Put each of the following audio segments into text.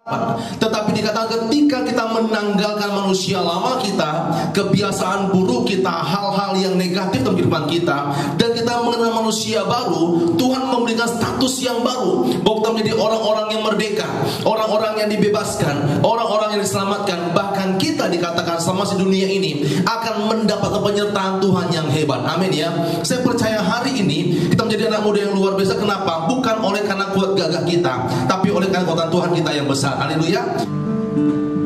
Tetapi dikatakan ketika kita menanggalkan manusia lama kita, kebiasaan buruk kita, hal-hal yang negatif dalam kehidupan kita, dan kita mengenal manusia baru, Tuhan memberikan status yang baru, bahwa kita menjadi orang-orang yang merdeka, orang-orang yang dibebaskan, orang-orang yang diselamatkan. Bahkan kita dikatakan selama di dunia ini akan mendapatkan penyertaan Tuhan yang hebat. Amin ya. Saya percaya hari ini kita menjadi anak muda yang luar biasa. Kenapa? Bukan oleh karena kuat gagah kita, tapi oleh karena kekuatan Tuhan kita yang besar. Haleluya.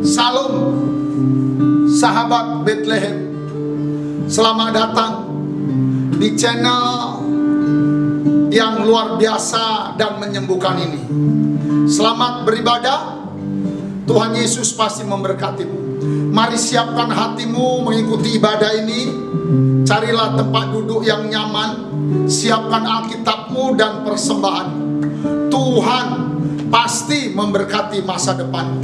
Salam sahabat Bethlehem, selamat datang di channel yang luar biasa dan menyembuhkan ini. Selamat beribadah. Tuhan Yesus pasti memberkatimu. Mari siapkan hatimu mengikuti ibadah ini. Carilah tempat duduk yang nyaman, siapkan Alkitabmu dan persembahan. Tuhan pasti memberkati masa depan.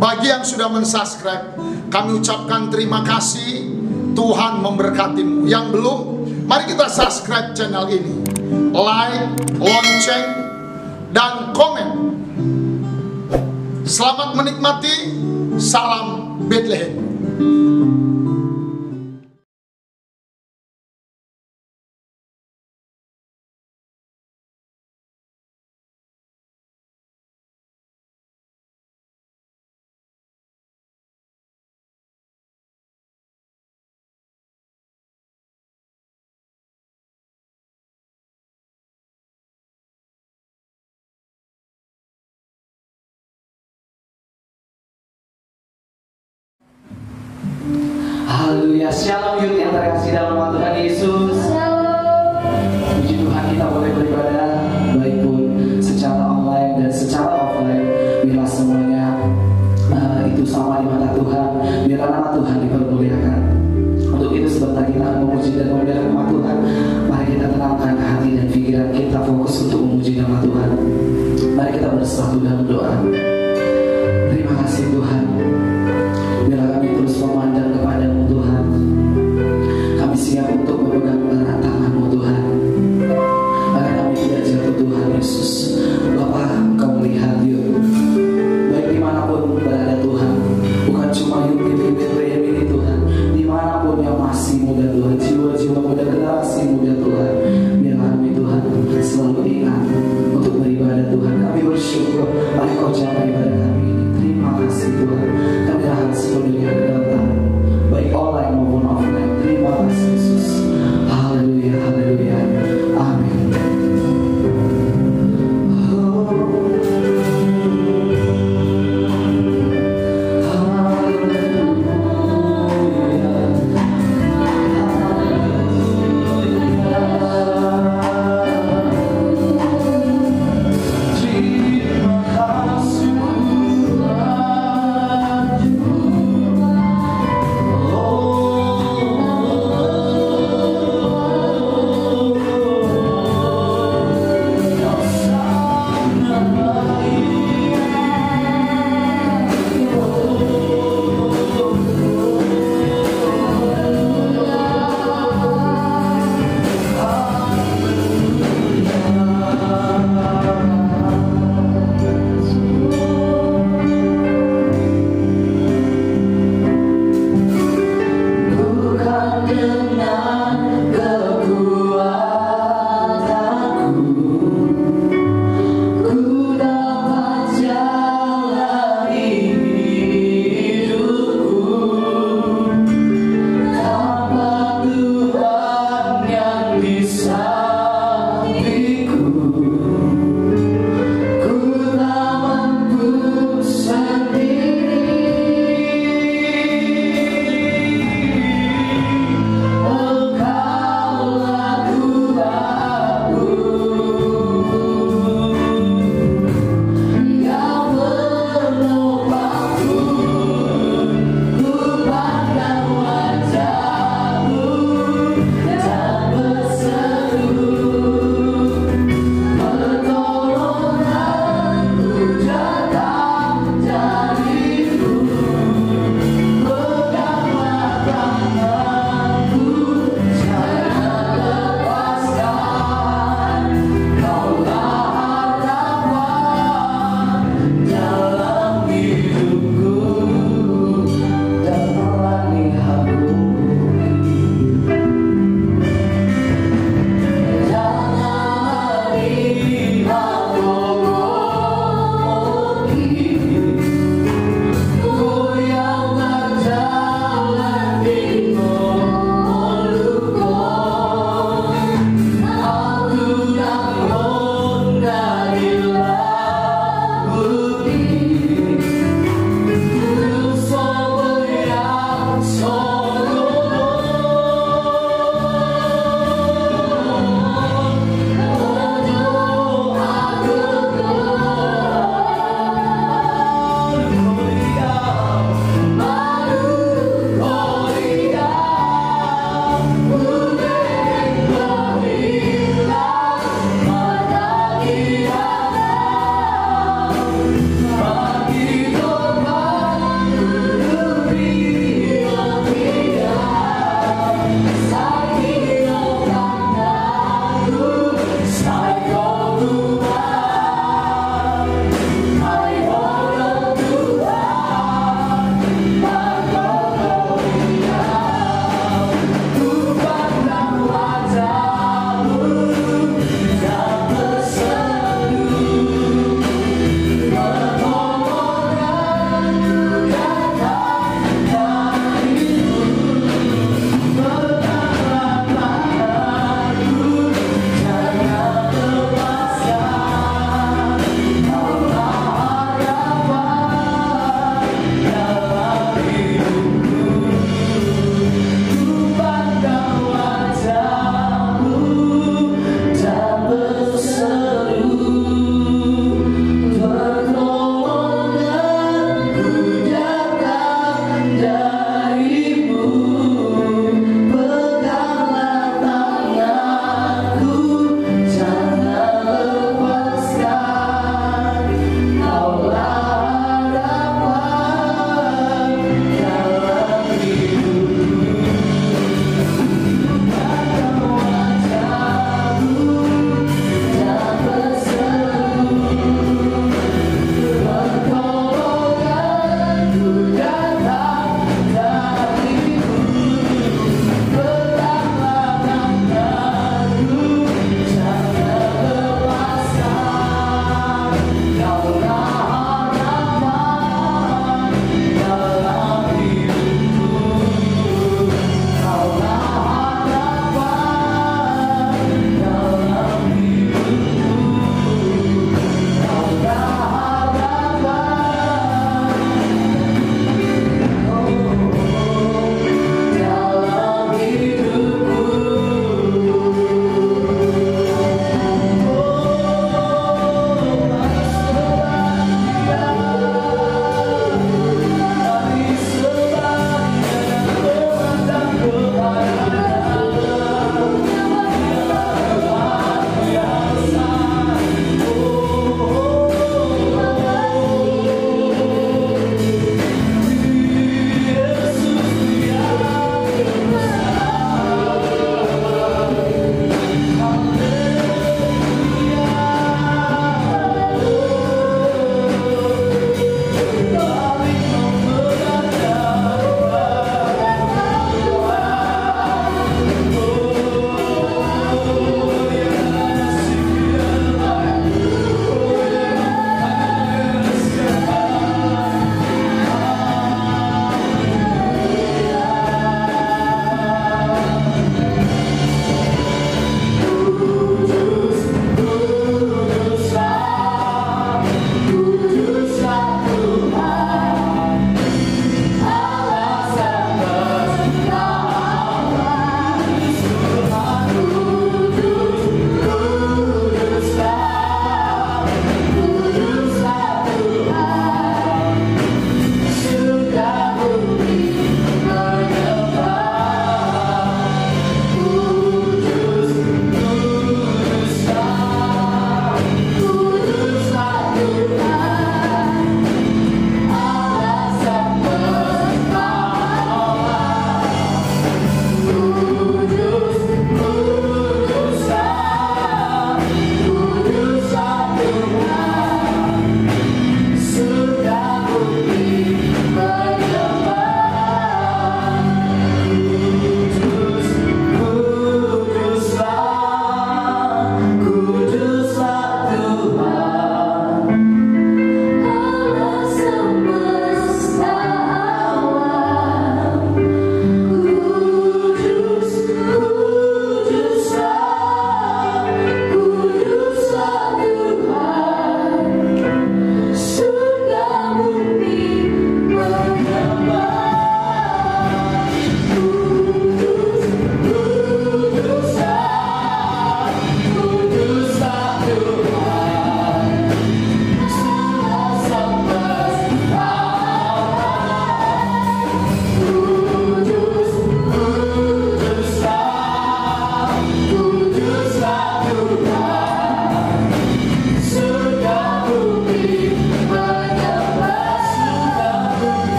Bagi yang sudah mensubscribe, kami ucapkan terima kasih. Tuhan memberkatimu. Yang belum, mari kita subscribe channel ini, like, lonceng, dan komen. Selamat menikmati. Salam Bethlehem. Haleluya, shalom youth yang terkasih dalam nama Tuhan Yesus. Puji Tuhan, kita boleh beribadah baik pun secara online dan secara offline. Biarlah semuanya itu sama di mata Tuhan. Biarlah nama Tuhan dipermuliakan. Untuk itu sebentar kita memuji dan memuliakan nama Tuhan. Mari kita tenangkan hati dan pikiran kita, fokus untuk memuji nama Tuhan. Mari kita bersatu dalam doa. Terima kasih Tuhan. Biarlah kami terus memandang kepadamu Tuhan. Kami siap untuk memegang erat tangan-Mu Tuhan. Agar kami tidak jatuh Tuhan Yesus. Bapa, Engkau melihat yuk, baik dimanapun berada Tuhan. Bukan cuma yuk di Bethlehem ini Tuhan, dimanapun yang masih muda Tuhan, jiwa-jiwa muda, generasi muda Tuhan. Biarlah kami Tuhan selalu ingat untuk beribadah Tuhan. Kami bersyukur, mari Kau jawab ibadah kami ini. Terima kasih Tuhan. Kami harus sepenuhnya ke dalam tangan-Mu, baik online maupun offline. Terima kasih Yesus. Haleluya, haleluya, amin. Terima kasih.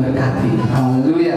diberkati. Haleluya.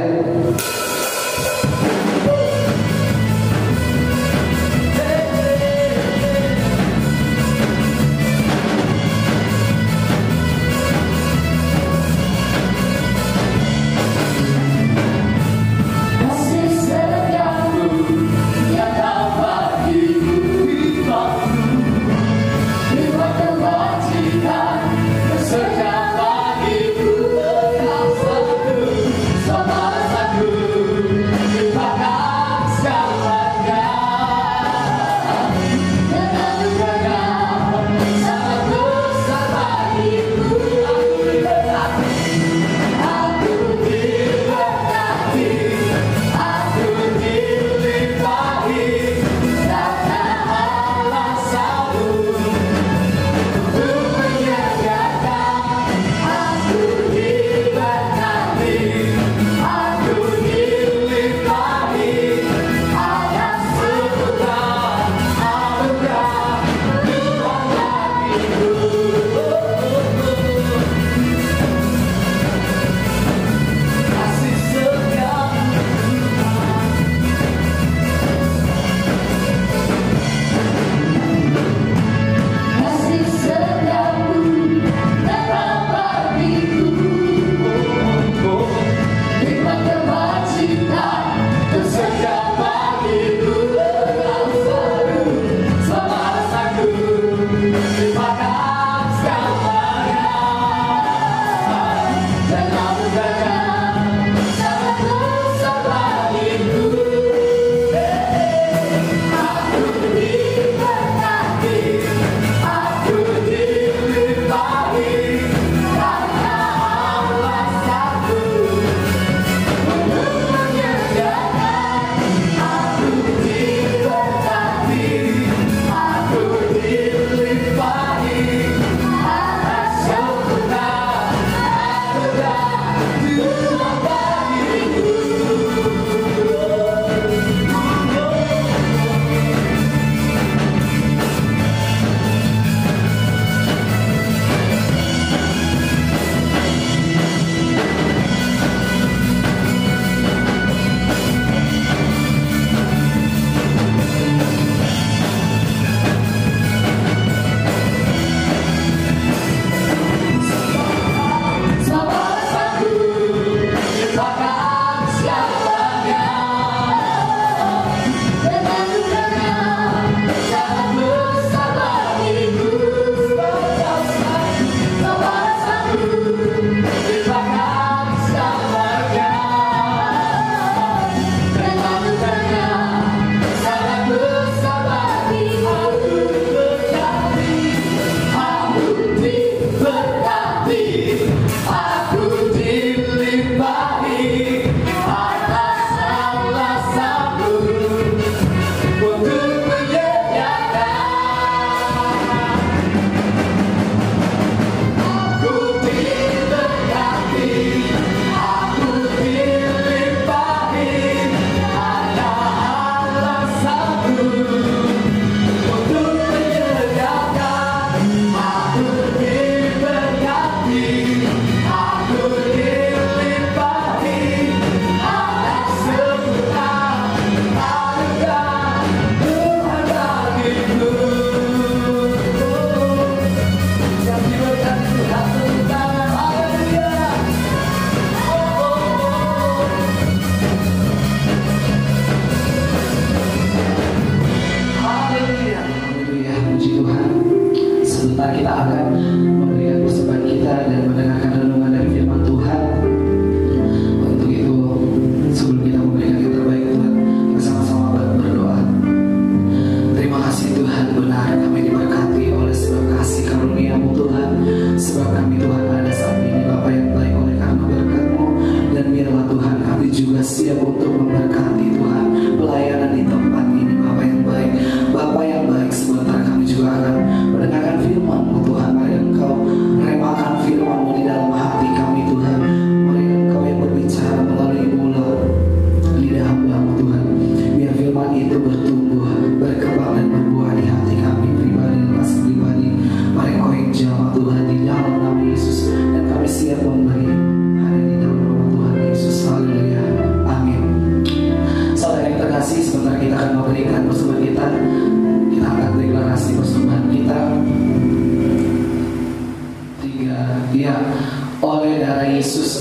Tuhan di dalam nama Yesus, dan kami siap memberi hari di dalam nama Tuhan.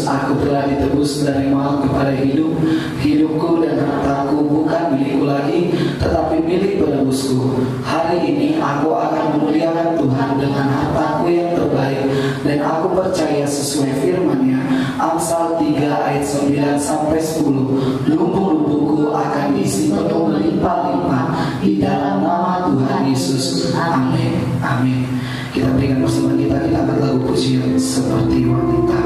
Yesus, aku telah ditebus dari maut kepada hidup. Hidupku dan hartaku bukan milikku lagi, tetapi milik penebusku. Hari ini aku akan memuliakan Tuhan dengan hartaku yang terbaik, dan aku percaya sesuai firman-Nya. Amsal 3 ayat 9-10. Lumbung-lumbungku akan diisi penuh melimpah-limpah di dalam nama Tuhan Yesus. Amin. Amin. Kita berikan persembahan kita angkat lagu pujian Seperti Wanita.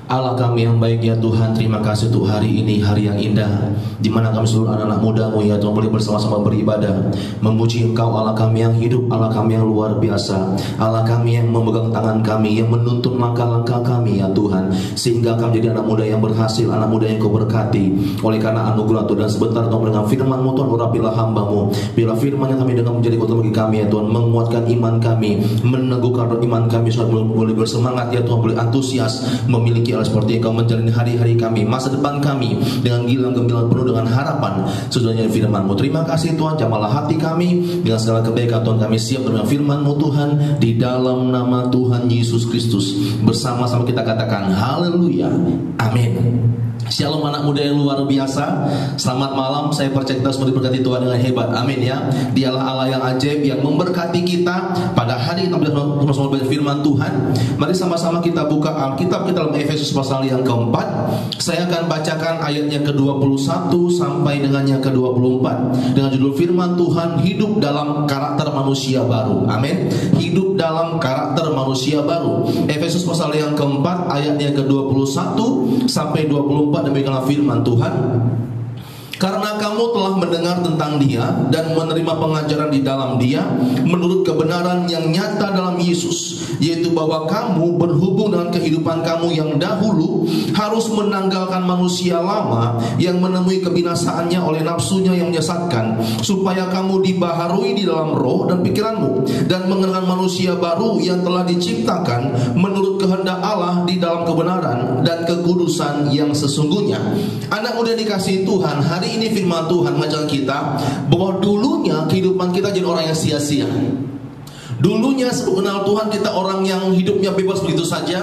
Allah kami yang baik ya Tuhan, terima kasih untuk hari ini, hari yang indah, di mana kami seluruh anak-anak muda-Mu ya Tuhan boleh bersama-sama beribadah, memuji Engkau Allah kami yang hidup, Allah kami yang luar biasa, Allah kami yang memegang tangan kami, yang menuntun langkah-langkah kami ya Tuhan, sehingga kami menjadi anak muda yang berhasil, anak muda yang Kau berkati, oleh karena anugerah Tuhan. Dan sebentar Tuhan dengan firman-Mu Tuhan, urapilah hamba-Mu, bila firman yang kami dengar menjadi kekuatan bagi kami ya Tuhan, menguatkan iman kami, meneguhkan iman kami, supaya boleh bersemangat ya Tuhan, boleh antusias memiliki Allah seperti Engkau menjalani hari-hari kami, masa depan kami dengan gilang gembira penuh dengan harapan sesudahnya firman-Mu. Terima kasih Tuhan, jamalah hati kami dengan segala kebaikan Tuhan, kami siap dengan firman-Mu Tuhan, di dalam nama Tuhan Yesus Kristus. Bersama-sama kita katakan haleluya, amin. Shalom anak muda yang luar biasa. Selamat malam. Saya percaya kita semua diberkati Tuhan dengan hebat. Amin ya. Dialah Allah yang ajaib yang memberkati kita pada hari kita bersama belajar firman Tuhan. Mari sama-sama kita buka Alkitab kita dalam Efesus pasal yang keempat. Saya akan bacakan ayatnya ke-21 sampai dengan yang ke-24 dengan judul firman Tuhan, hidup dalam karakter manusia baru. Amin. Hidup dalam karakter manusia baru. Efesus pasal yang keempat ayatnya ke-21 sampai 24. Demikianlah firman Tuhan. Karena kamu telah mendengar tentang Dia dan menerima pengajaran di dalam Dia menurut kebenaran yang nyata dalam Yesus, yaitu bahwa kamu berhubung dengan kehidupan kamu yang dahulu harus menanggalkan manusia lama yang menemui kebinasaannya oleh nafsunya yang menyesatkan, supaya kamu dibaharui di dalam roh dan pikiranmu, dan mengenakan manusia baru yang telah diciptakan menurut kehendak Allah di dalam kebenaran dan kekudusan yang sesungguhnya. Anak muda dikasihi Tuhan, hari ini firman Tuhan mengajar kita bahwa dulunya kehidupan kita jadi orang yang sia-sia. Dulunya sebelum kenal Tuhan kita orang yang hidupnya bebas begitu saja,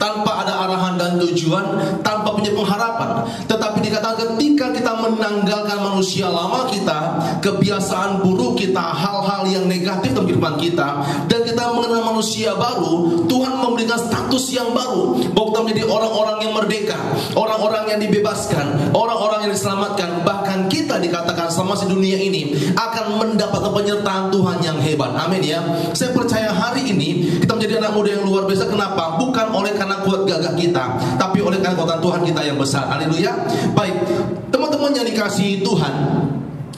tanpa ada arahan dan tujuan, tanpa punya pengharapan. Tetapi dikatakan ketika kita menanggalkan manusia lama kita, kebiasaan buruk kita, hal-hal yang negatif dalam kehidupan kita, dan kita mengenal manusia baru, Tuhan memberikan status yang baru, bahwa kita menjadi orang-orang yang merdeka, orang-orang yang dibebaskan, orang-orang yang diselamatkan. Bahkan kita dikatakan selama di dunia ini akan mendapatkan penyertaan Tuhan yang hebat. Amin ya. Saya percaya hari ini kita menjadi anak muda yang luar biasa. Kenapa? Bukan oleh karena kuat gagah kita, tapi oleh karena kekuatan Tuhan kita yang besar. Haleluya. Baik, teman-teman yang dikasihi Tuhan,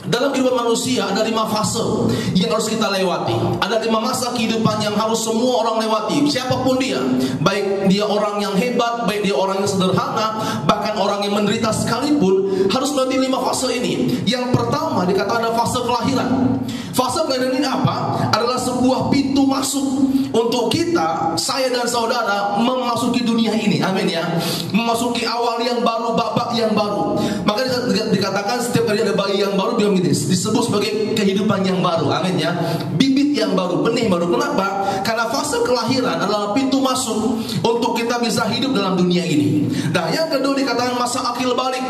dalam kehidupan manusia ada 5 fase yang harus kita lewati. Ada 5 masa kehidupan yang harus semua orang lewati, siapapun dia. Baik dia orang yang hebat, baik dia orang yang sederhana, bahkan orang yang menderita sekalipun, harus melewati 5 fase ini. Yang pertama dikatakan ada fase kelahiran. Fase kelahiran ini apa? Adalah sebuah pintu masuk untuk kita, saya dan saudara, memasuki dunia ini. Amin ya. Memasuki awal yang baru, babak yang baru. Maka dikatakan setiap kali ada bayi yang baru, bilang gini, disebut sebagai kehidupan yang baru. Amin ya. Bibit yang baru, benih baru. Kenapa? Karena fase kelahiran adalah pintu masuk untuk kita bisa hidup dalam dunia ini. Nah, yang kedua dikatakan masa akil balik,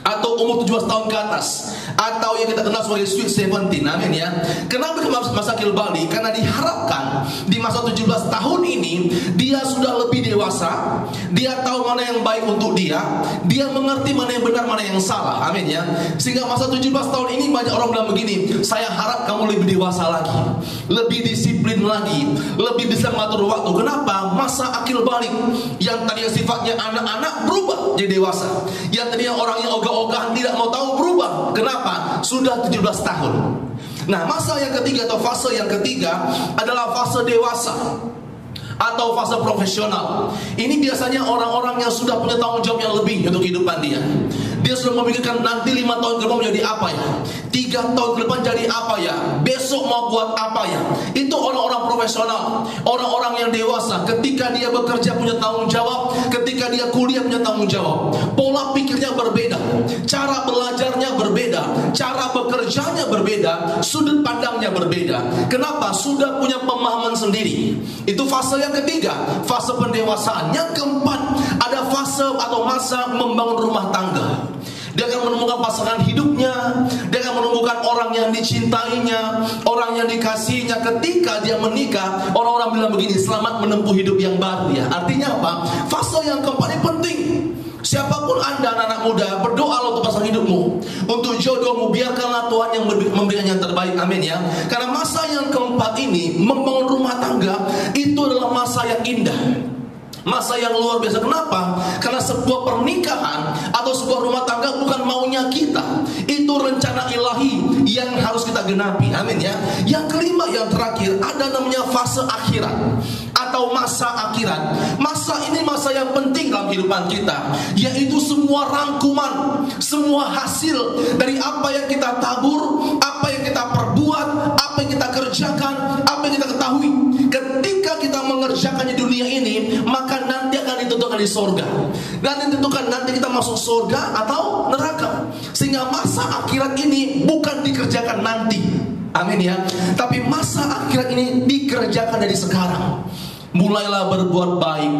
atau umur 17 tahun ke atas, atau yang kita kenal sebagai sweet 17. Amin ya. Kenapa masa akil balik? Karena diharapkan di masa 17 tahun ini dia sudah lebih dewasa, dia tahu mana yang baik untuk dia mengerti mana yang benar, mana yang salah. Amin ya. Sehingga masa 17 tahun ini banyak orang bilang begini, saya harap kamu lebih dewasa lagi, lebih disiplin lagi, lebih bisa mengatur waktu. Kenapa? Masa akil balik yang tadinya sifatnya anak-anak berubah jadi dewasa, yang tadinya orang yang ogah-ogahan tidak mau tahu berubah. Kenapa? Sudah 17 tahun. Nah, masa yang ketiga atau fase yang ketiga adalah fase dewasa atau fase profesional. Ini biasanya orang-orang yang sudah punya tanggung jawab yang lebih untuk kehidupan dia. Dia sudah memikirkan nanti 5 tahun ke depan menjadi apa ya, 3 tahun ke depan jadi apa ya, besok mau buat apa ya. Itu orang-orang profesional, orang-orang yang dewasa. Ketika dia bekerja punya tanggung jawab, ketika dia kuliah punya tanggung jawab. Pola pikirnya berbeda, cara belajarnya berbeda, cara bekerjanya berbeda, sudut pandangnya berbeda. Kenapa? Sudah punya pemahaman sendiri. Itu fase yang ketiga, fase pendewasaan. Yang keempat, ada fase atau masa membangun rumah tangga. Dia akan menemukan pasangan hidupnya, dia akan menemukan orang yang dicintainya, orang yang dikasihinya. Ketika dia menikah, orang-orang bilang begini, selamat menempuh hidup yang baru ya. Artinya apa? Fase yang keempat ini penting. Siapapun Anda anak-anak muda, berdoa untuk pasangan hidupmu, untuk jodohmu, biarkanlah Tuhan yang memberikan yang terbaik. Amin ya. Karena masa yang keempat ini, membangun rumah tangga, itu adalah masa yang indah, masa yang luar biasa. Kenapa? Karena sebuah pernikahan atau sebuah rumah tangga bukan maunya kita, itu rencana ilahi yang harus kita genapi. Amin ya. Yang kelima, yang terakhir, ada namanya fase akhirat atau masa akhirat. Masa ini masa yang penting dalam kehidupan kita, yaitu semua rangkuman, semua hasil dari apa yang kita tabur, apa yang kita perbuat, apa yang kita kerjakan, apa yang kita ketahui. Ketika kita mengerjakannya di dunia ini, maka nanti akan ditentukan di sorga, dan ditentukan nanti kita masuk sorga atau neraka. Sehingga masa akhirat ini bukan dikerjakan nanti, amin ya, tapi masa akhirat ini dikerjakan dari sekarang. Mulailah berbuat baik,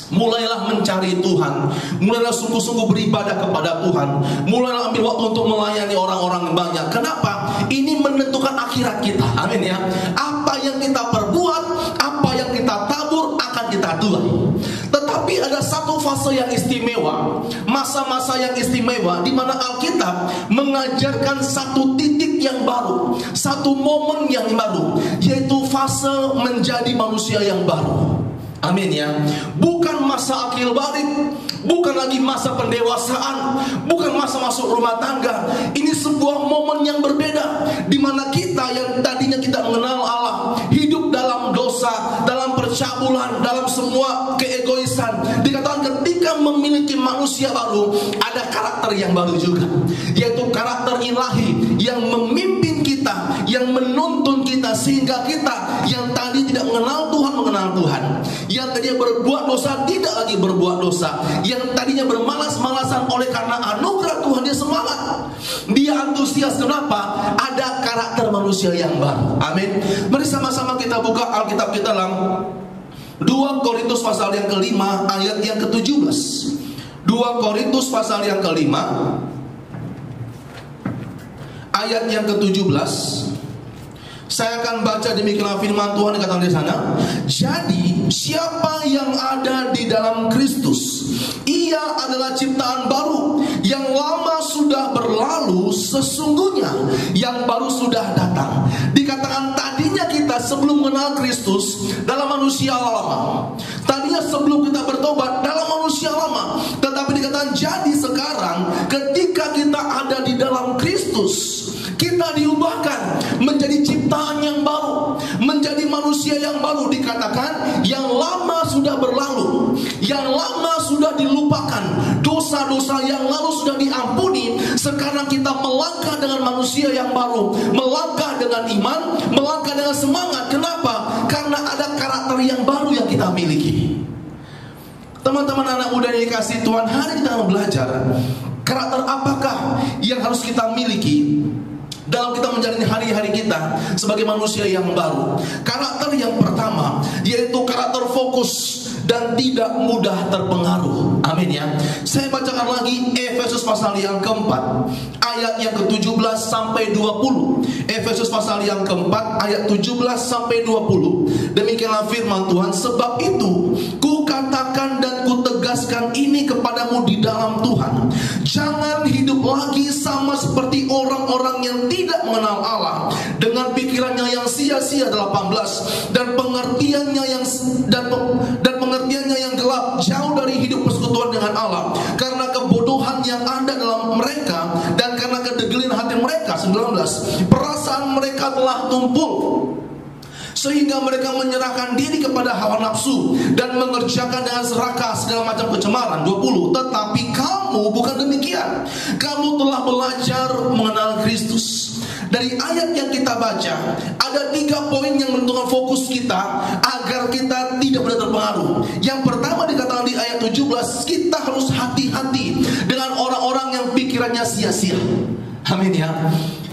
mulailah mencari Tuhan, mulailah sungguh-sungguh beribadah kepada Tuhan, mulailah ambil waktu untuk melayani orang-orang banyak. Kenapa? Ini menentukan akhirat kita. Amin ya. Apa yang kita perbuat, apa yang kita tabur akan kita tuai. Tetapi ada satu fase yang istimewa, masa-masa yang istimewa, di mana Alkitab mengajarkan satu titik yang baru, satu momen yang baru, yaitu fase menjadi manusia yang baru. Amin ya. Bukan masa akil balik, bukan lagi masa pendewasaan, bukan masa masuk rumah tangga. Ini sebuah momen yang berbeda, di mana kita yang tadinya kita mengenal Allah, hidup dalam dosa, dalam percabulan, dalam semua keegoisan. Dikatakan ketika memiliki manusia baru, ada karakter yang baru juga, yaitu karakter ilahi yang memimpin kita, yang menuntun kita, sehingga kita yang tadi tidak mengenal Tuhan mengenal Tuhan, yang tadinya berbuat dosa tidak lagi berbuat dosa, yang tadinya bermalas-malasan oleh karena anugerah Tuhan dia semangat, dia antusias. Kenapa? Ada karakter manusia yang baru. Amin. Mari sama-sama kita buka Alkitab kita dalam 2 Korintus pasal yang kelima ayat yang ke-17. 2 Korintus pasal yang kelima ayat yang ke-17. Saya akan baca demikian firman Tuhan dikatakan di sana. Jadi siapa yang ada di dalam Kristus, ia adalah ciptaan baru. Yang lama sudah berlalu, sesungguhnya yang baru sudah datang. Dikatakan tadinya kita sebelum mengenal Kristus dalam manusia lama. Tadinya sebelum kita bertobat dalam manusia lama. Tetapi dikatakan jadi sekarang ketika kita ada di dalam Kristus, kita diubahkan menjadi ciptaan yang baru, menjadi manusia yang baru. Dikatakan yang lama sudah berlalu, yang lama sudah dilupakan, dosa-dosa yang lalu sudah diampuni. Sekarang kita melangkah dengan manusia yang baru, melangkah dengan iman, melangkah dengan semangat. Kenapa? Karena ada karakter yang baru yang kita miliki. Teman-teman anak muda yang dikasihi Tuhan, hari kita akan belajar karakter apakah yang harus kita miliki dalam kita menjalani hari-hari kita sebagai manusia yang baru. Karakter yang pertama yaitu karakter fokus dan tidak mudah terpengaruh. Amin ya. Saya bacakan lagi Efesus pasal yang keempat ayat yang ke-17 sampai 20. Efesus pasal yang keempat ayat 17 sampai 20. Demikianlah firman Tuhan. Sebab itu ku katakan dan ku tegaskan ini kepadamu di dalam Tuhan, jangan hidup lagi sama seperti orang-orang yang tidak mengenal Allah, dengan pikirannya yang sia-sia 18 dan pengertiannya yang pengertiannya yang gelap, jauh dari hidup persekutuan dengan Allah, karena kebodohan yang ada dalam mereka dan karena kedegelian hati mereka. 19, perasaan mereka telah tumpul sehingga mereka menyerahkan diri kepada hawa nafsu dan mengerjakan dengan serakah segala macam kecemaran. 20, tetapi kamu bukan demikian. Kamu telah belajar mengenal Kristus. Dari ayat yang kita baca, ada 3 poin yang menentukan fokus kita agar kita tidak mudah terpengaruh. Yang pertama dikatakan di ayat 17, kita harus hati-hati dengan orang-orang yang pikirannya sia-sia. Amin ya.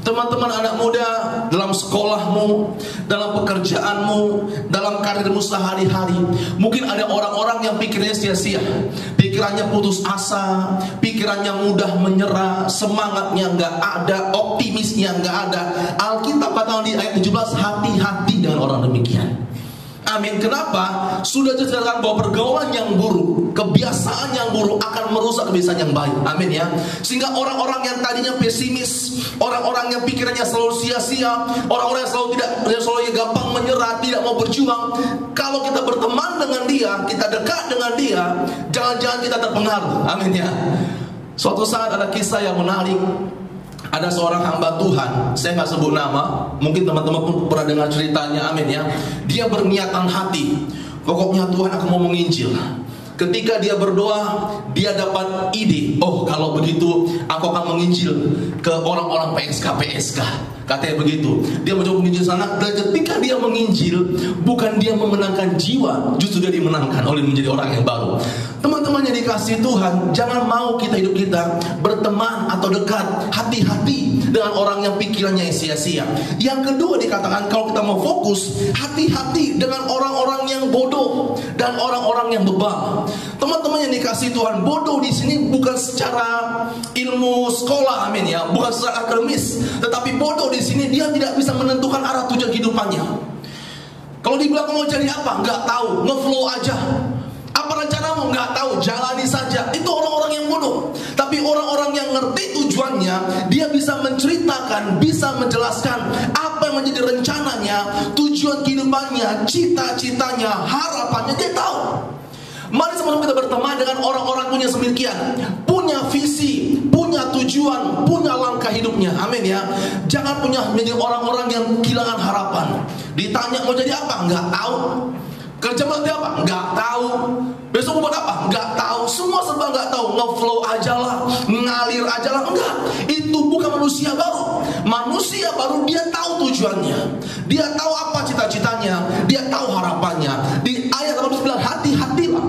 Teman-teman anak muda, dalam sekolahmu, dalam pekerjaanmu, dalam karirmu sehari-hari, mungkin ada orang-orang yang pikirnya sia-sia, pikirannya putus asa, pikirannya mudah menyerah, semangatnya nggak ada, optimisnya nggak ada. Alkitab katakan di ayat 17, hati-hati dengan orang demikian. Amin. Kenapa? Sudah dijelaskan bahwa pergaulan yang buruk, kebiasaan yang buruk akan merusak kebiasaan yang baik. Amin ya. Sehingga orang-orang yang tadinya pesimis, orang-orang yang pikirannya selalu sia-sia, orang-orang yang selalu gampang menyerah, tidak mau berjuang, kalau kita berteman dengan dia, kita dekat dengan dia, jangan-jangan kita terpengaruh. Amin ya. Suatu saat ada kisah yang menarik. Ada seorang hamba Tuhan, saya nggak sebut nama, mungkin teman-teman pun pernah dengar ceritanya. Amin ya. Dia berniatan hati, pokoknya Tuhan aku mau menginjil. Ketika dia berdoa, dia dapat ide, oh kalau begitu aku akan menginjil ke orang-orang PSK. Katanya begitu. Dia mencoba menginjil sana, dan ketika dia menginjil, bukan dia memenangkan jiwa, justru dia dimenangkan oleh menjadi orang yang baru. Teman-teman yang dikasihi Tuhan, jangan mau hidup kita berteman atau dekat, hati-hati dengan orang yang pikirannya sia-sia. Yang kedua dikatakan kalau kita mau fokus, hati-hati dengan orang-orang yang bodoh dan orang-orang yang bebal. Teman-teman yang dikasih Tuhan, bodoh di sini bukan secara ilmu sekolah, amin ya, bukan secara akademis, tetapi bodoh di sini dia tidak bisa menentukan arah tujuan kehidupannya. Kalau dibilang mau jadi apa, nggak tahu, ngeflow aja. Apa rencanamu? Nggak tahu, jalani saja. Itu orang-orang yang bodoh. Tapi orang-orang yang ngerti tujuannya, dia bisa menceritakan, bisa menjelaskan apa yang menjadi rencananya, tujuan kehidupannya, cita-citanya, harapannya, dia tahu. Mari sama-sama kita berteman dengan orang-orang punya semikian, punya visi, punya tujuan, punya langkah hidupnya. Amin ya. Jangan punya menjadi orang-orang yang kehilangan harapan. Ditanya mau jadi apa? Nggak tahu. Kerja nanti apa? Nggak tahu. Besok buat apa? Nggak tahu. Semua serba nggak tahu. Ngeflow aja lah, ngalir aja lah. Enggak. Itu bukan manusia baru. Manusia baru dia tahu tujuannya, dia tahu apa cita-citanya, dia tahu harapannya. Di ayat 18 bilang hati-hatilah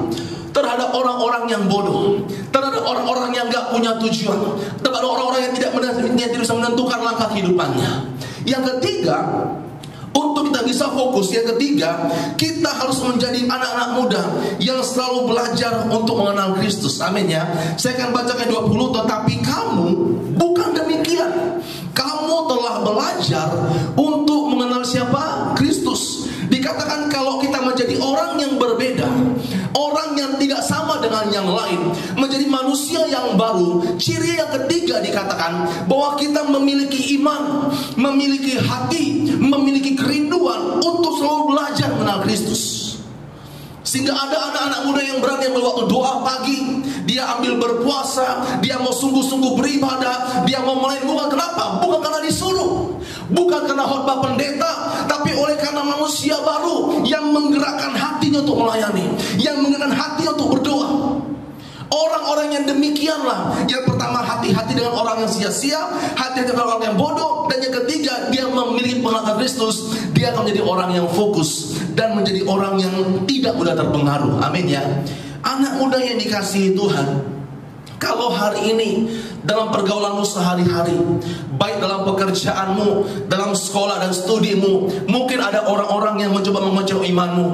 terhadap orang-orang yang bodoh, terhadap orang-orang yang nggak punya tujuan, terhadap orang-orang yang tidak bisa menentukan langkah kehidupannya. Yang ketiga, untuk kita bisa fokus, yang ketiga, kita harus menjadi anak-anak muda yang selalu belajar untuk mengenal Kristus. Amin ya. Saya akan bacakan 20, tetapi kamu bukan demikian. Kamu telah belajar untuk mengenal siapa? Kristus. Dikatakan kalau kita menjadi orang yang berbeda, orang yang tidak sama dengan yang lain, menjadi manusia yang baru. Ciri yang ketiga dikatakan bahwa kita memiliki iman, memiliki hati, memiliki kerinduan untuk selalu belajar mengenal Kristus. Sehingga ada anak-anak muda yang berani waktu doa pagi, dia ambil berpuasa, dia mau sungguh-sungguh beribadah, dia mau melayani. Bukan kenapa? Bukan karena disuruh, bukan karena khotbah pendeta, tapi oleh karena manusia baru yang menggerakkan hatinya untuk melayani, yang menggerakkan hatinya untuk berdoa. Orang-orang yang demikianlah, yang pertama hati-hati dengan orang yang sia-sia, hati-hati dengan orang yang bodoh, dan yang ketiga dia memiliki pengenalan Kristus. Dia akan menjadi orang yang fokus dan menjadi orang yang tidak mudah terpengaruh. Amin ya. Anak muda yang dikasihi Tuhan, kalau hari ini dalam pergaulanmu sehari-hari, baik dalam pekerjaanmu, dalam sekolah dan studimu, mungkin ada orang-orang yang mencoba memecah imanmu,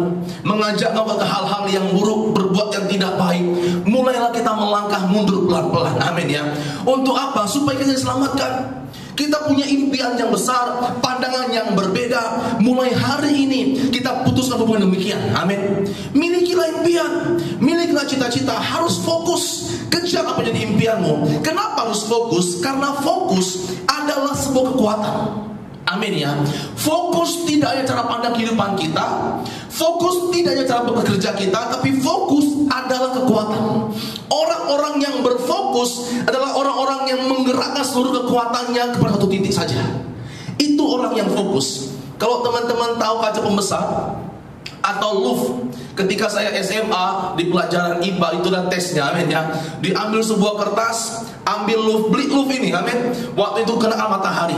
mengajak kau ke hal-hal yang buruk, berbuat yang tidak baik. Mulailah kita melangkah mundur pelan-pelan. Amin ya. Untuk apa? Supaya kita diselamatkan. Kita punya impian yang besar, pandangan yang berbeda. Mulai hari ini kita putuskan hubungan demikian. Amin. Milikilah impian, milikilah cita-cita. Harus fokus, kejar apa jadi impianmu. Kenapa harus fokus? Karena fokus adalah sebuah kekuatan. Amin ya. Fokus tidak hanya cara pandang kehidupan kita, fokus tidak hanya cara bekerja kita, tapi fokus adalah kekuatan. Orang-orang yang berfokus adalah orang-orang yang menggerakkan seluruh kekuatannya kepada satu titik saja. Itu orang yang fokus. Kalau teman-teman tahu kaca pembesar atau LUF, ketika saya SMA di pelajaran IPA itu dan tesnya, amin ya, diambil sebuah kertas, ambil LUF, beli LUF ini, amin. Waktu itu kena matahari,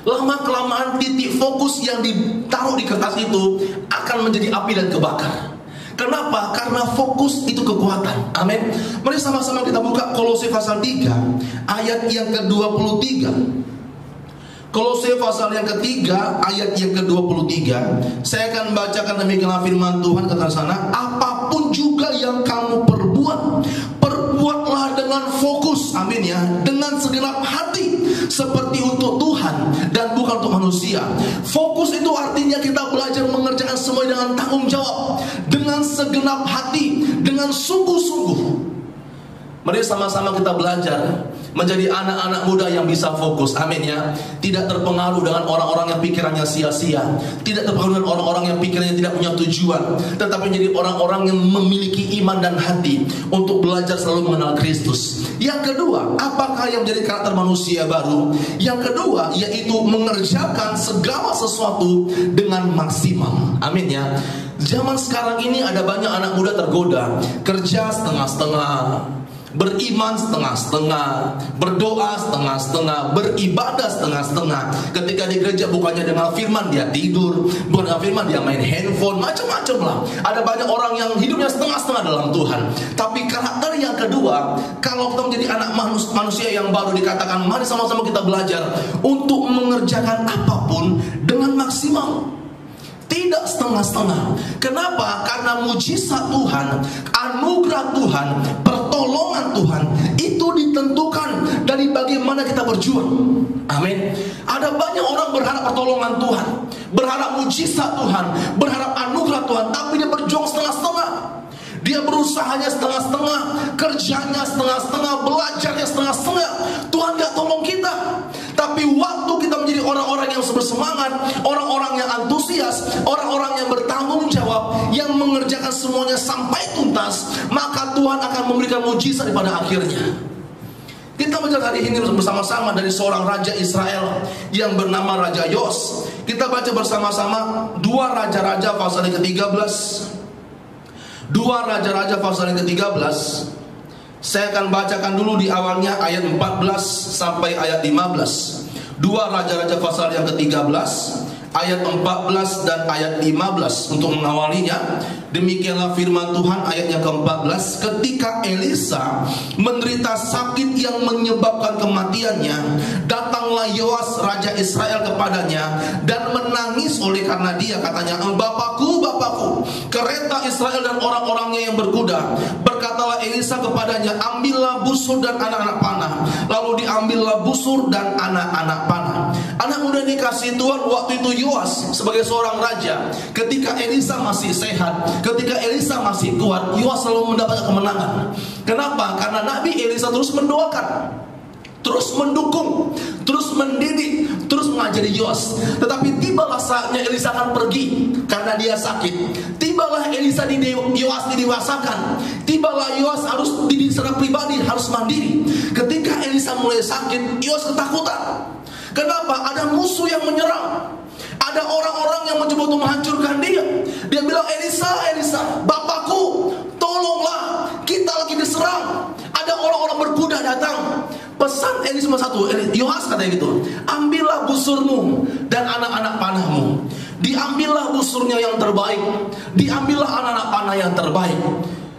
lama kelamaan titik fokus yang ditaruh di kertas itu akan menjadi api dan kebakar. Kenapa? Karena fokus itu kekuatan. Amin. Mari sama-sama kita buka Kolose pasal 3 ayat yang ke-23. Kolose pasal yang ketiga ayat yang ke-23. Saya akan bacakan demikian firman Tuhan kata sana, apapun juga yang kamu perbuat, perbuatlah dengan fokus, amin ya, dengan segenap hati, seperti untuk Tuhan dan bukan untuk manusia. Fokus itu artinya kita belajar mengerjakan semua dengan tanggung jawab, dengan segenap hati, dengan sungguh-sungguh. Mari sama-sama kita belajar menjadi anak-anak muda yang bisa fokus, amin ya. Tidak terpengaruh dengan orang-orang yang pikirannya sia-sia, tidak terpengaruh dengan orang-orang yang pikirannya tidak punya tujuan, tetapi menjadi orang-orang yang memiliki iman dan hati untuk belajar selalu mengenal Kristus. Yang kedua, apakah yang menjadi karakter manusia baru? Yang kedua, yaitu mengerjakan segala sesuatu dengan maksimal, amin ya. Zaman sekarang ini ada banyak anak muda tergoda kerja setengah-setengah, beriman setengah-setengah, berdoa setengah-setengah, beribadah setengah-setengah. Ketika di gereja bukannya dengan firman dia tidur, bukan dengan firman dia main handphone, macam-macam lah. Ada banyak orang yang hidupnya setengah-setengah dalam Tuhan. Tapi karakter yang kedua, kalau kita menjadi anak manusia yang baru, dikatakan mari sama-sama kita belajar untuk mengerjakan apapun dengan maksimal, tidak setengah-setengah. Kenapa? Karena mujizat Tuhan, anugerah Tuhan, pertolongan Tuhan itu ditentukan dari bagaimana kita berjuang. Amin. Ada banyak orang berharap pertolongan Tuhan, berharap mujizat Tuhan, berharap anugerah Tuhan, tapi dia berjuang setengah-setengah. Dia berusahanya setengah-setengah, kerjanya setengah-setengah, belajarnya setengah-setengah. Tuhan gak tolong kita. Tapi waktu kita menjadi orang-orang yang bersemangat, orang-orang yang antusias, orang-orang yang bertanggung jawab, yang mengerjakan semuanya sampai tuntas, maka Tuhan akan memberikan mujizat pada akhirnya. Kita belajar hari ini bersama-sama dari seorang raja Israel yang bernama Raja Yos. Kita baca bersama-sama 2 Raja-Raja pasal yang ke-13. 2 Raja-Raja pasal yang ke-13. Saya akan bacakan dulu di awalnya ayat 14 sampai ayat 15. 2 Raja-Raja pasal yang ke-13 ayat 14 dan ayat 15 untuk mengawalinya. Demikianlah firman Tuhan ayat yang ke-14. Ketika Elisa menderita sakit yang menyebabkan kematiannya, datanglah Yoas raja Israel kepadanya dan menangis oleh karena dia. Katanya, Bapakku, Bapakku, kereta Israel dan orang-orangnya yang berkuda. Berkatalah Elisa kepadanya, ambillah busur dan anak-anak panah. Lalu diambillah busur dan anak-anak panah. Anak muda dikasih Tuhan, waktu itu Yoas sebagai seorang raja, ketika Elisa masih sehat, ketika Elisa masih kuat, Yoas selalu mendapatkan kemenangan. Kenapa? Karena Nabi Elisa terus mendoakan, terus mendukung, terus mendidik, terus mengajari Yoas. Tetapi tibalah saatnya Elisa akan pergi karena dia sakit. Tibalah Elisa Yoas didewasakan. Tibalah Yoas harus dididik secara pribadi, harus mandiri. Ketika Elisa mulai sakit, Yoas ketakutan. Kenapa? Ada musuh yang menyerang. Ada orang-orang yang mencoba untuk menghancurkan dia. Dia bilang, Elisa, Elisa, Bapakku, tolonglah, kita lagi diserang. Ada orang-orang berkuda datang. Pesan Elisa cuma satu, Yoas katanya gitu, ambillah busurmu dan anak-anak panahmu. Diambillah busurnya yang terbaik, diambillah anak-anak panah yang terbaik.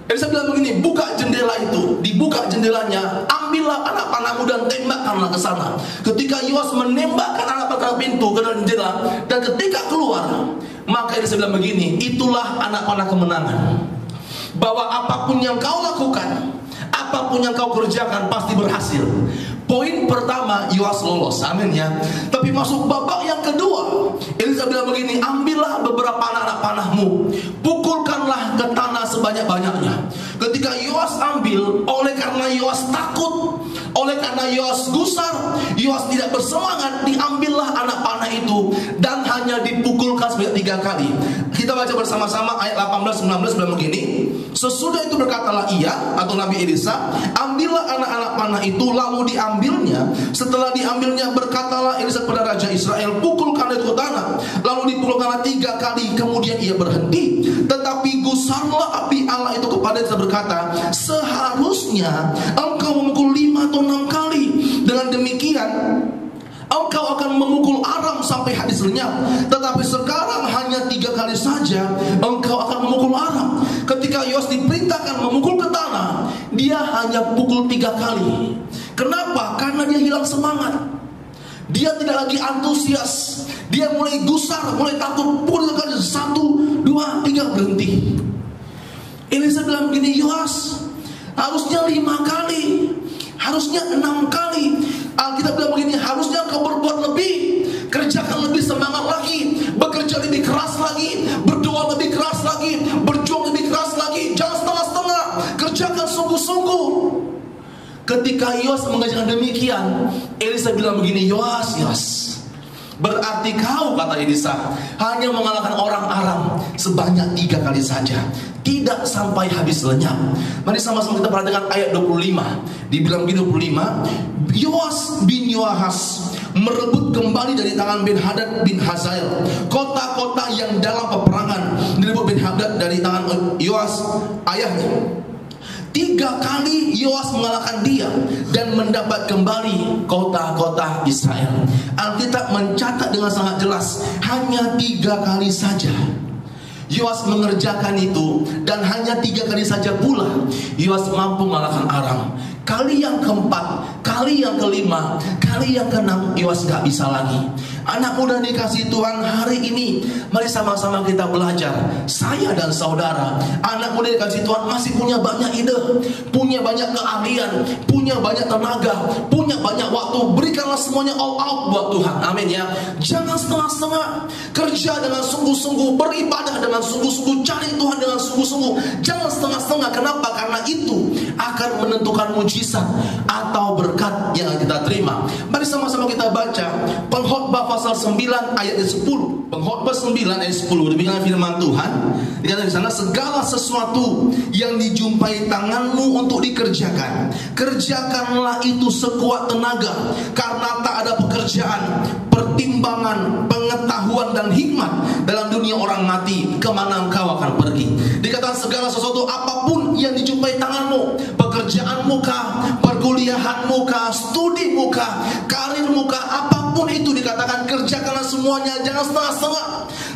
Elisa bilang begini, buka jendela itu. Dibuka jendelanya, ambillah anak panahmu dan tembakkanlah ke sana. Ketika Yoas menembakkan anak panah pintu ke dalam jendela, dan ketika keluar, maka Elisa bilang begini, itulah anak panah kemenangan. Bahwa apapun yang kau lakukan, apapun yang kau kerjakan pasti berhasil. Poin pertama, Yoas lolos, amin ya. Tapi masuk babak yang kedua, Elisa bilang begini, ambillah beberapa anak-anak panahmu, pukulkanlah ke tanah sebanyak-banyaknya. Ketika Yoas ambil, oleh karena Yoas takut, oleh karena Yoas gusar, Yoas tidak bersemangat, diambillah anak panah itu dan hanya dipukulkan sebanyak 3 kali. Kita baca bersama-sama ayat 18-19 bilang begini, sesudah itu berkatalah ia atau Nabi Elisa, ambillah anak-anak panah itu, lalu diambilnya. Setelah diambilnya, berkatalah Elisa kepada Raja Israel, pukulkan itu ke tanah. Lalu dipukulkanlah 3 kali, kemudian ia berhenti. Tetapi gusarlah api Allah itu kepada Elisa, berkata, seharusnya engkau memukul 5 atau 6 kali. Dengan demikian engkau akan memukul Aram sampai habis lenyap. Tetapi sekarang hanya 3 kali saja engkau akan memukul Aram. Ketika Yoas diperintahkan memukul ke tanah, dia hanya pukul 3 kali. Kenapa? Karena dia hilang semangat. Dia tidak lagi antusias. Dia mulai gusar, mulai takut. Pukul 3 kali, 1, 2, 3, berhenti. Elisa bilang begini, Yoas, harusnya 5 kali, harusnya 6 kali. Alkitab bilang begini, harusnya kau berbuat lebih, kerjakan lebih semangat lagi, bekerja lebih keras lagi, berdoa lebih keras lagi, berjuang lebih keras lagi. Jangan setengah-setengah, kerjakan sungguh-sungguh. Ketika Yoas mengajarkan demikian, Elisa bilang begini, Yoas, berarti kau, kata Elisa, hanya mengalahkan orang Aram sebanyak 3 kali saja, tidak sampai habis lenyap. Mari sama-sama kita perhatikan ayat 25. Dibilang begini 25, Yoas bin Yoahas merebut kembali dari tangan Ben-Hadad bin Hazael kota-kota yang dalam peperangan direbut Ben-Hadad dari tangan Yoas ayahnya. 3 kali Yoas mengalahkan dia dan mendapat kembali kota-kota Israel. Alkitab mencatat dengan sangat jelas, hanya 3 kali saja Yoas mengerjakan itu, dan hanya 3 kali saja pula Yoas mampu mengalahkan Aram. Kali yang keempat, kali yang kelima, kali yang keenam Yoas gak bisa lagi. Anak muda dikasih Tuhan, hari ini mari sama-sama kita belajar. Saya dan saudara, anak muda dikasih Tuhan masih punya banyak ide, punya banyak keahlian, punya banyak tenaga, punya banyak waktu. Berikanlah semuanya all out buat Tuhan. Amin ya. Jangan setengah-setengah. Kerja dengan sungguh-sungguh, beribadah dengan sungguh-sungguh, cari Tuhan dengan sungguh-sungguh. Jangan setengah-setengah. Kenapa? Karena itu akan menentukan mujizat atau berkat yang kita terima. Mari sama-sama kita baca Pengkhotbah pasal 9 ayat 10. Pengkhotbah 9 ayat 10. Demikian firman Tuhan. Dikatakan di sana, segala sesuatu yang dijumpai tanganmu untuk dikerjakan, kerjakanlah itu sekuat tenaga, karena tak ada pekerjaan, pertimbangan, pengetahuan dan hikmat dalam dunia orang mati. Kemana engkau akan pergi? Dikatakan segala sesuatu apapun yang dijumpai tanganmu, pekerjaanmu kah, perkuliahanmu kah, studimu kah, karirmu kah, apapun itu dikatakan kerjakanlah semuanya. Jangan setengah-setengah,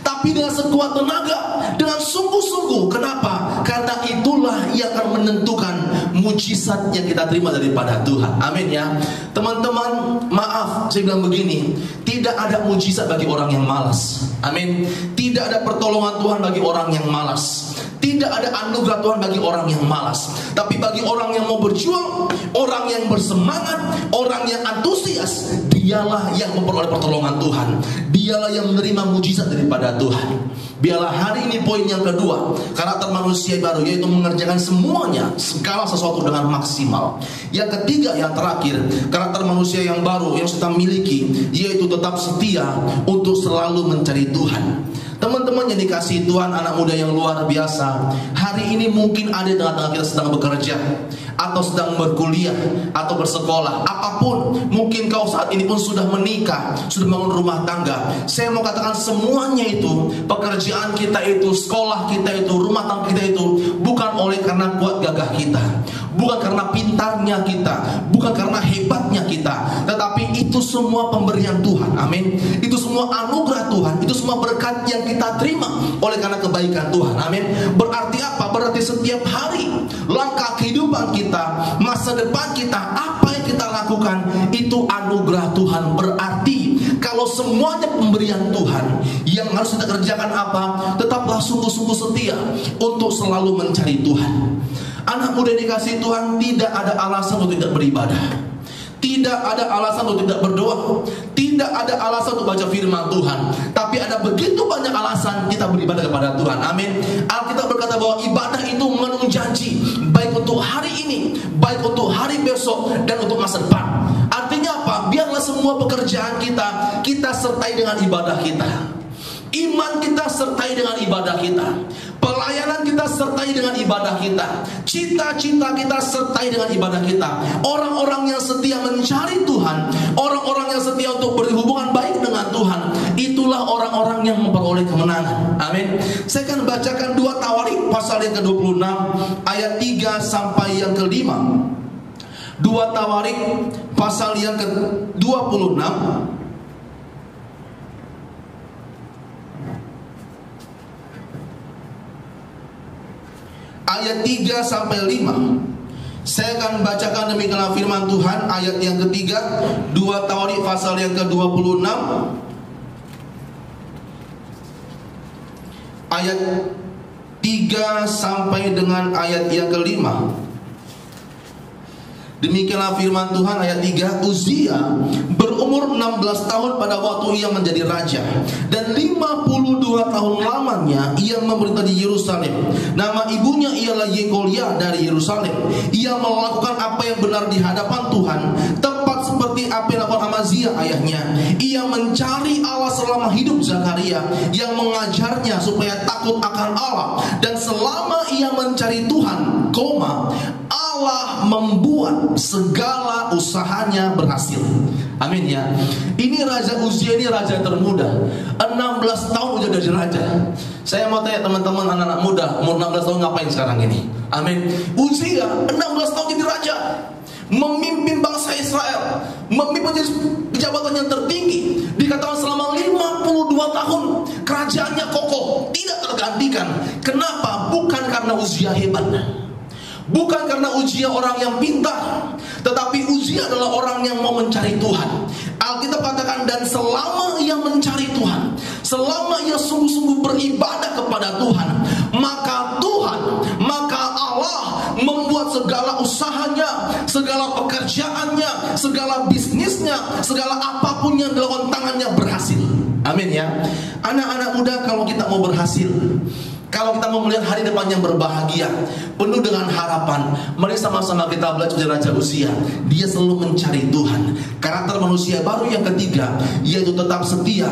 tapi dengan sekuat tenaga, dengan sungguh-sungguh. Kenapa? Karena itulah yang akan menentukan mujizat yang kita terima daripada Tuhan. Amin ya. Teman-teman, maaf saya bilang begini, tidak ada mujizat bagi orang yang malas. Amin. Tidak ada pertolongan Tuhan bagi orang yang malas. Tidak ada anugerah Tuhan bagi orang yang malas. Tapi bagi orang yang mau berjuang, orang yang bersemangat, orang yang antusias, dialah yang memperoleh pertolongan Tuhan. Dialah yang menerima mujizat daripada Tuhan. Biarlah hari ini poin yang kedua, karakter manusia baru, yaitu mengerjakan semuanya, segala sesuatu dengan maksimal. Yang ketiga, yang terakhir, karakter manusia yang baru yang kita miliki, yaitu tetap setia untuk selalu mencari Tuhan. Teman-teman yang dikasihi Tuhan, anak muda yang luar biasa, hari ini mungkin ada di tengah-tengah kita sedang bekerja, atau sedang berkuliah, atau bersekolah, apapun. Mungkin kau saat ini pun sudah menikah, sudah bangun rumah tangga. Saya mau katakan semuanya itu, pekerjaan kita itu, sekolah kita itu, rumah tangga kita itu, bukan oleh karena kuat gagah kita, bukan karena pintarnya kita, bukan karena hebatnya kita, tetapi itu semua pemberian Tuhan. Amin. Itu semua anugerah Tuhan, itu semua berkat yang kita terima oleh karena kebaikan Tuhan. Amin. Berarti apa? Berarti setiap hari langkah kehidupan kita, masa depan kita, apa yang kita lakukan itu anugerah Tuhan. Berarti kalau semuanya pemberian Tuhan, yang harus kita kerjakan apa? Tetaplah sungguh-sungguh setia untuk selalu mencari Tuhan. Anak muda dikasih Tuhan, tidak ada alasan untuk tidak beribadah, tidak ada alasan untuk tidak berdoa, tidak ada alasan untuk baca firman Tuhan. Tapi ada begitu banyak alasan kita beribadah kepada Tuhan. Amin. Alkitab berkata bahwa ibadah itu mengandung janji, baik untuk hari ini, baik untuk hari besok, dan untuk masa depan. Artinya apa? Biarlah semua pekerjaan kita, kita sertai dengan ibadah kita. Iman kita sertai dengan ibadah kita. Pelayanan kita sertai dengan ibadah kita. Cita-cita kita sertai dengan ibadah kita. Orang-orang yang setia mencari Tuhan, orang-orang yang setia untuk berhubungan baik dengan Tuhan, itulah orang-orang yang memperoleh kemenangan. Amin. Saya akan bacakan 2 Tawarik pasal yang ke-26 ayat 3 sampai yang ke-5. 2 Tawarik pasal yang ke-26 ayat 3 sampai 5. Saya akan bacakan demikianlah firman Tuhan. Ayat yang ketiga, 2 Tawarik pasal yang ke-26 ayat 3 sampai dengan ayat yang ke-5. Demikianlah firman Tuhan ayat 3. Uzia berumur 16 tahun pada waktu ia menjadi raja, dan 52 tahun lamanya ia memerintah di Yerusalem. Nama ibunya ialah Yekolia dari Yerusalem. Ia melakukan apa yang benar di hadapan Tuhan, tepat seperti apa yang dilakukan Amazia ayahnya. Ia mencari Allah selama hidup Zakaria, yang mengajarnya supaya takut akan Allah. Dan selama ia mencari Tuhan, Allah membuat segala usahanya berhasil. Amin ya. Ini Raja Uzia, ini raja termuda, 16 tahun udah jadi raja. Saya mau tanya teman-teman anak-anak muda, umur 16 tahun ngapain sekarang ini? Amin. Uzia 16 tahun jadi raja, memimpin bangsa Israel, memimpin jabatan yang tertinggi. Dikatakan selama 52 tahun kerajaannya kokoh, tidak tergantikan. Kenapa? Bukan karena Uzia hebat, bukan karena Uzia orang yang pintar, tetapi Uzia adalah orang yang mau mencari Tuhan. Alkitab katakan, dan selama ia mencari Tuhan, selama ia sungguh-sungguh beribadah kepada Tuhan, maka Allah membuat segala usahanya, segala pekerjaannya, segala bisnisnya, segala apapun yang dilakukan tangannya berhasil. Amin ya. Anak-anak muda, kalau kita mau berhasil, kalau kita mau melihat hari depan yang berbahagia, penuh dengan harapan, mari sama-sama kita belajar dari Raja Uzia. Dia selalu mencari Tuhan. Karakter manusia baru yang ketiga, yaitu tetap setia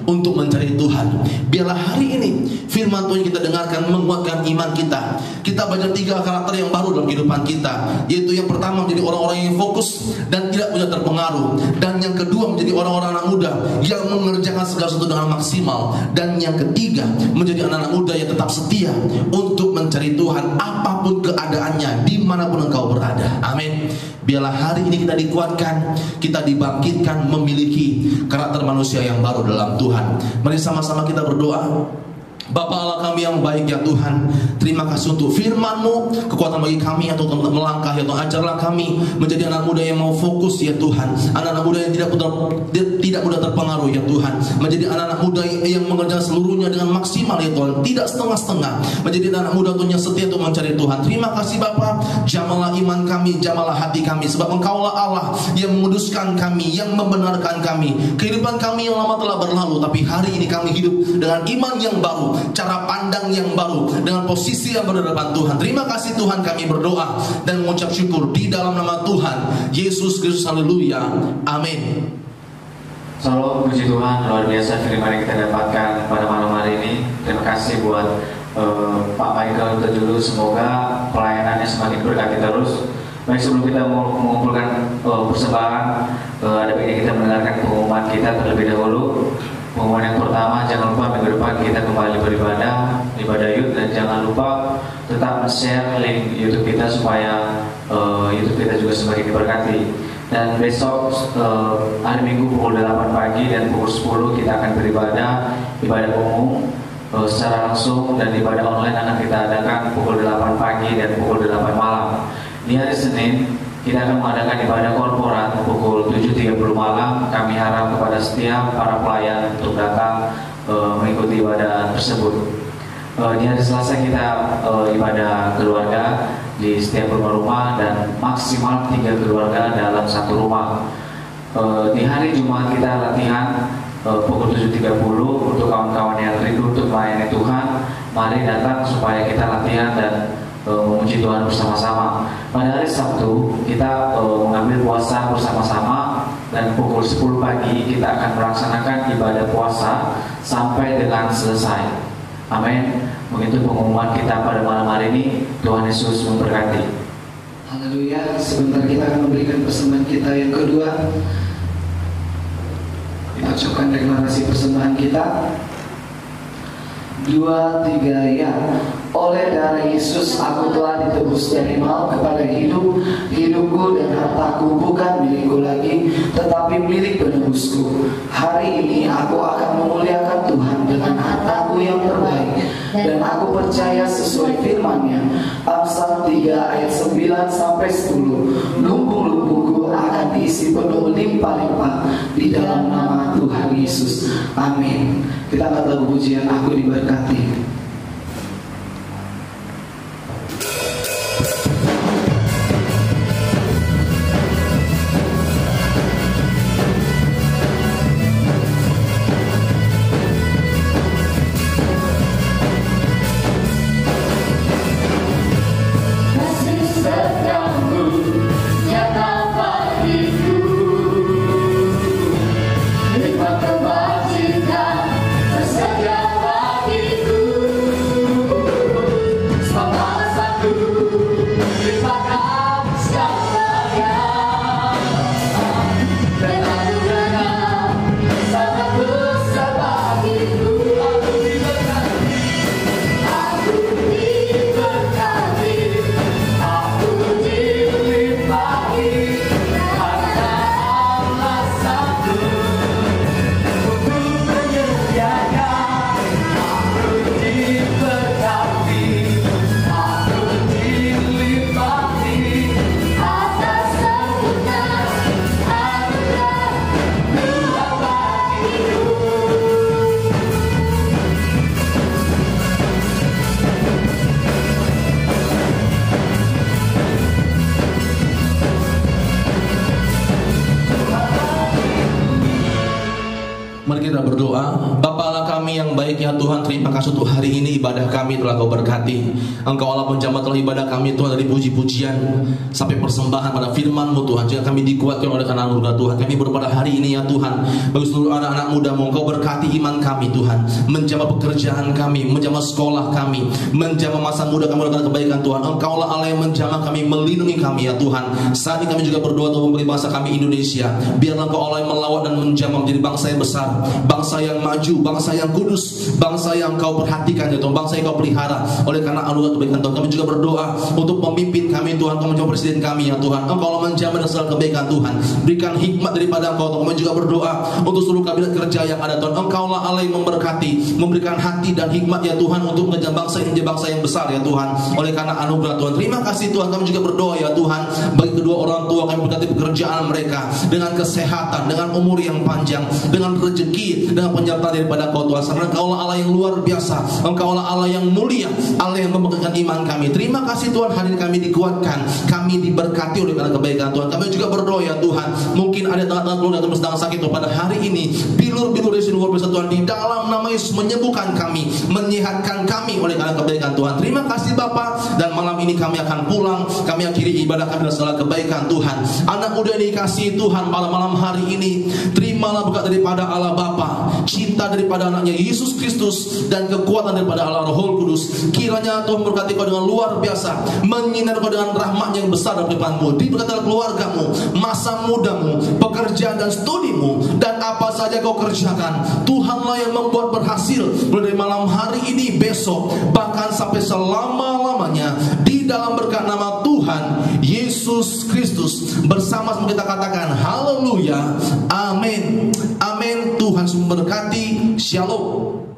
untuk mencari Tuhan. Biarlah hari ini firman Tuhan kita dengarkan menguatkan iman kita. Kita belajar 3 karakter yang baru dalam kehidupan kita, yaitu yang pertama menjadi orang-orang yang fokus dan tidak mudah terpengaruh, dan yang kedua menjadi orang-orang anak muda yang mengerjakan segala sesuatu dengan maksimal, dan yang ketiga menjadi anak-anak muda yang tetap setia untuk mencari Tuhan apapun keadaannya, dimanapun engkau berada. Amin. Biarlah hari ini kita dikuatkan, kita dibangkitkan memiliki karakter manusia yang baru dalam Tuhan. Mari sama-sama kita berdoa. Bapa Allah kami yang baik ya Tuhan, terima kasih untuk firman-Mu, kekuatan bagi kami untuk melangkah ya Tuhan. Ajarlah kami menjadi anak muda yang mau fokus ya Tuhan, anak-anak muda yang tidak mudah terpengaruh ya Tuhan, menjadi anak-anak muda yang mengerjakan seluruhnya dengan maksimal ya Tuhan, tidak setengah-setengah, menjadi anak muda Tuhan yang setia untuk mencari Tuhan. Terima kasih Bapa, jamalah iman kami, jamalah hati kami, sebab Engkaulah Allah yang menguduskan kami, yang membenarkan kami. Kehidupan kami yang lama telah berlalu, tapi hari ini kami hidup dengan iman yang baru, cara pandang yang baru, dengan posisi yang baru di depan Tuhan. Terima kasih Tuhan, kami berdoa dan mengucap syukur di dalam nama Tuhan Yesus Kristus. Haleluya. Amin. Salam, puji Tuhan, luar biasa firman yang kita dapatkan pada malam hari ini. Terima kasih buat Pak Michael dulu. Semoga pelayanannya semakin berkati terus. Baik, sebelum kita mengumpulkan persembahan, ada baiknya kita mendengarkan pengumuman kita terlebih dahulu. Pengumuman yang pertama, jangan lupa minggu depan kita kembali beribadah, ibadah youth, dan jangan lupa tetap share link YouTube kita supaya YouTube kita juga semakin diberkati. Dan besok hari Minggu pukul 8 pagi dan pukul 10 kita akan beribadah, ibadah umum secara langsung, dan ibadah online akan kita adakan pukul 8 pagi dan pukul 8 malam. Di hari Senin kita akan mengadakan ibadah korporat pukul 7.30 malam. Kami harap kepada setiap para pelayan untuk datang mengikuti ibadah tersebut. Di hari Selasa kita ibadah keluarga di setiap rumah-rumah dan maksimal 3 keluarga dalam satu rumah. Di hari Jumat kita latihan pukul 7.30 untuk kawan-kawan yang rindu untuk melayani Tuhan. Mari datang supaya kita latihan dan memuji Tuhan bersama-sama. Pada hari Sabtu kita mengambil puasa bersama-sama, dan pukul 10 pagi kita akan melaksanakan ibadah puasa sampai dengan selesai. Amin. Begitu pengumuman kita pada malam hari ini. Tuhan Yesus memberkati. Haleluya. Sebentar kita akan memberikan persembahan kita yang kedua. Kita ucapkan deklarasi persembahan kita. 2, 3, ya. Oleh darah Yesus aku telah ditebus dari maut kepada hidup. Hidupku dan hartaku bukan milikku lagi, tetapi milik penebusku. Hari ini aku akan memuliakan Tuhan dengan hartaku yang terbaik, dan aku percaya sesuai firman-Nya. Amsal 3 ayat 9-10. Lumbung-lumbungku akan diisi penuh limpah-limpah di dalam nama Tuhan Yesus. Amin. Kita angkat lagu pujian Aku Diberkati. Tersedia bagiku. berdoa. Bapa Allah kami yang baik ya Tuhan, terima kasih untuk hari ini ibadah kami telah Kau berkati. Engkau Allah menjamah telah ibadah kami Tuhan, dari puji-pujian sampai persembahan pada firman-Mu Tuhan. Jika kami dikuatkan oleh karena anugerah Tuhan, kami berpada hari ini ya Tuhan, bagi seluruh anak-anak muda-Mu Engkau berkati iman kami Tuhan, menjamah pekerjaan kami, menjamah sekolah kami, menjamah masa muda kami oleh kebaikan Tuhan. Engkau Allah Allah yang menjamah kami, melindungi kami ya Tuhan. Saat ini kami juga berdoa untuk memberi bangsa kami Indonesia. Biarlah Engkau Allah yang melawat dan menjamah menjadi bangsa yang besar, bangsa yang maju, bangsa yang kudus, bangsa yang Kau perhatikan ya Tuhan, bangsa yang Kau pelihara oleh karena anugerah kebaikan Tuhan. Kami juga berdoa untuk pemimpin kami Tuhan, Kau menjamah presiden kami ya Tuhan. Engkau Allah menjamah dan segala kebaikan Tuhan, berikan hikmat daripada Engkau Tuhan. Kami juga berdoa untuk seluruh kabinet kerja yang ada Tuhan. Engkau Allah Allah yang memberkati, memberikan hati dan hikmat ya Tuhan untuk menjadi bangsa ini menjadi bangsa yang besar ya Tuhan, oleh karena anugerah Tuhan. Terima kasih Tuhan. Kami juga berdoa ya Tuhan bagi kedua orang tua kami, berkati pekerjaan mereka dengan kesehatan, dengan umur yang panjang, dengan rezeki, dengan penyertaan daripada Kau Tuhan. Karena Engkau Allah Allah yang luar biasa, Engkau Allah Allah yang mulia, Allah yang memegangkan iman kami. Terima kasih Tuhan, hari ini kami dikuatkan, kami diberkati oleh karena kebaikan Tuhan. Kami juga berdoa ya Tuhan, mungkin ada tengah-tengah keluarga yang sedang sakit Tuhan, pada hari ini bilur-bilur dari luar biasa Tuhan, di dalam nama Yesus menyembuhkan kami, menyehatkan kami oleh karena kebaikan Tuhan. Terima kasih Bapa, dan malam ini kami akan pulang, kami akhiri ibadah kami dengan segala kebaikan Tuhan. Anak muda yang dikasihi Tuhan, pada malam hari ini terimalah berkat daripada Allah Bapa, cinta daripada anaknya Yesus Kristus, dan kekuatan daripada Allah Roh Kudus. Kiranya Tuhan berkati kau dengan luar biasa, menyinar kau dengan rahmat yang besar dalam kehidupanmu, diberkati keluargamu, masa mudamu, pekerjaan dan studimu, dan apa saja kau kerjakan, Tuhanlah yang membuat berhasil mulai dari malam hari ini, besok, bahkan sampai selama-lamanya, di dalam berkat nama Tuhan Yesus Kristus. Bersama-sama kita katakan haleluya, amin, amin. Tuhan memberkati. Shalom.